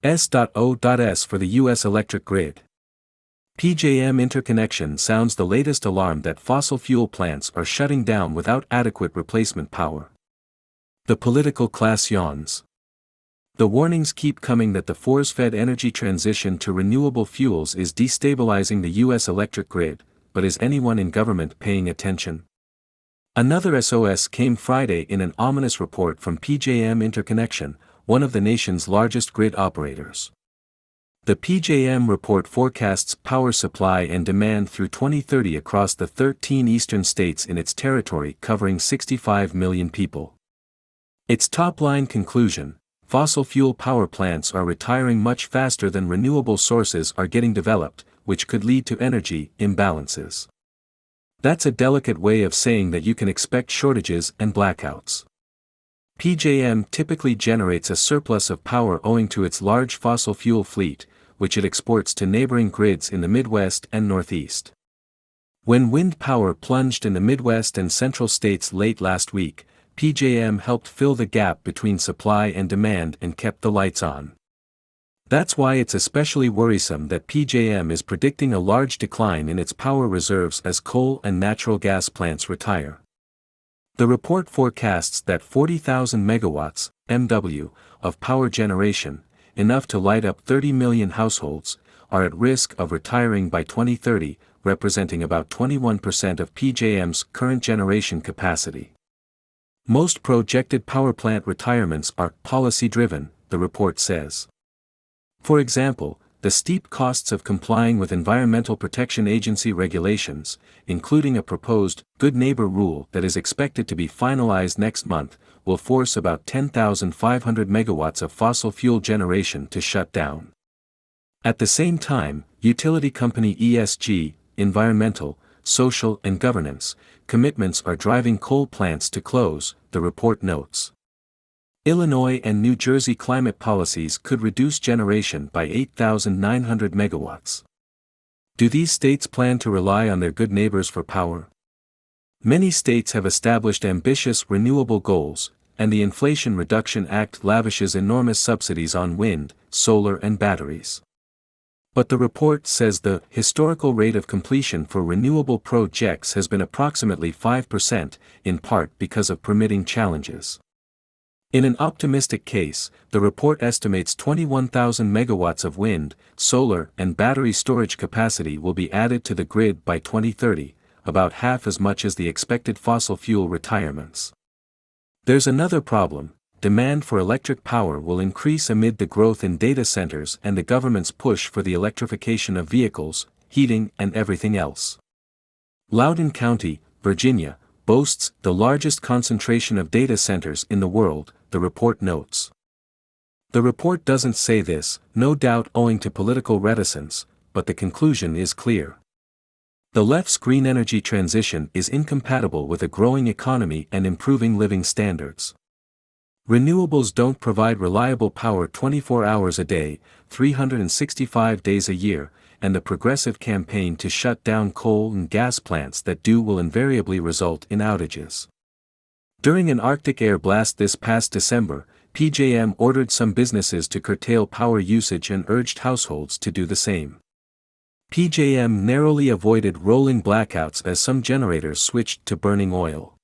S.O.S for the U.S. electric grid. PJM Interconnection sounds the latest alarm that fossil fuel plants are shutting down without adequate replacement power. The political class yawns. The warnings keep coming that the force-fed energy transition to renewable fuels is destabilizing the U.S. electric grid, but is anyone in government paying attention? Another S.O.S came Friday in an ominous report from PJM Interconnection, one of the nation's largest grid operators. The PJM report forecasts power supply and demand through 2030 across the 13 eastern states in its territory covering 65 million people. Its top-line conclusion: fossil fuel power plants are retiring much faster than renewable sources are getting developed, which could lead to energy imbalances. That's a delicate way of saying that you can expect shortages and blackouts. PJM typically generates a surplus of power owing to its large fossil fuel fleet, which it exports to neighboring grids in the Midwest and Northeast. When wind power plunged in the Midwest and central states late last week, PJM helped fill the gap between supply and demand and kept the lights on. That's why it's especially worrisome that PJM is predicting a large decline in its power reserves as coal and natural gas plants retire. The report forecasts that 40,000 megawatts, MW, of power generation, enough to light up 30 million households, are at risk of retiring by 2030, representing about 21% of PJM's current generation capacity. Most projected power plant retirements are policy-driven, the report says. For example, the steep costs of complying with Environmental Protection Agency regulations, including a proposed Good Neighbor rule that is expected to be finalized next month, will force about 10,500 megawatts of fossil fuel generation to shut down. At the same time, utility company ESG, environmental, social and governance, commitments are driving coal plants to close, the report notes. Illinois and New Jersey climate policies could reduce generation by 8,900 megawatts. Do these states plan to rely on their good neighbors for power? Many states have established ambitious renewable goals, and the Inflation Reduction Act lavishes enormous subsidies on wind, solar and batteries. But the report says the historical rate of completion for renewable projects has been approximately 5%, in part because of permitting challenges. In an optimistic case, the report estimates 21,000 megawatts of wind, solar and battery storage capacity will be added to the grid by 2030, about half as much as the expected fossil fuel retirements. There's another problem: demand for electric power will increase amid the growth in data centers and the government's push for the electrification of vehicles, heating and everything else. Loudoun County, Virginia, boasts the largest concentration of data centers in the world, the report notes. The report doesn't say this, no doubt owing to political reticence, but the conclusion is clear. The left's green energy transition is incompatible with a growing economy and improving living standards. Renewables don't provide reliable power 24 hours a day, 365 days a year, and the progressive campaign to shut down coal and gas plants that do will invariably result in outages. During an Arctic air blast this past December, PJM ordered some businesses to curtail power usage and urged households to do the same. PJM narrowly avoided rolling blackouts as some generators switched to burning oil.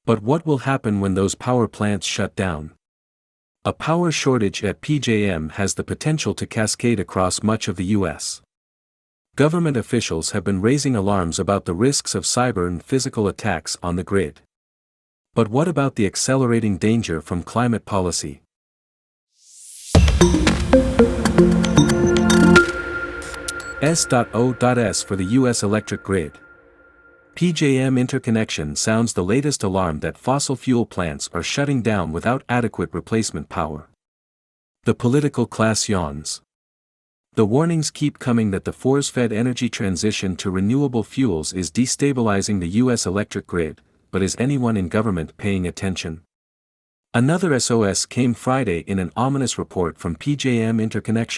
But what will happen when those power plants shut down? A power shortage at PJM has the potential to cascade across much of the U.S. Government officials have been raising alarms about the risks of cyber and physical attacks on the grid. But what about the accelerating danger from climate policy? S.O.S for the U.S. electric grid. PJM Interconnection sounds the latest alarm that fossil fuel plants are shutting down without adequate replacement power. The political class yawns. The warnings keep coming that the force-fed energy transition to renewable fuels is destabilizing the U.S. electric grid, but is anyone in government paying attention? Another S.O.S came Friday in an ominous report from PJM Interconnection.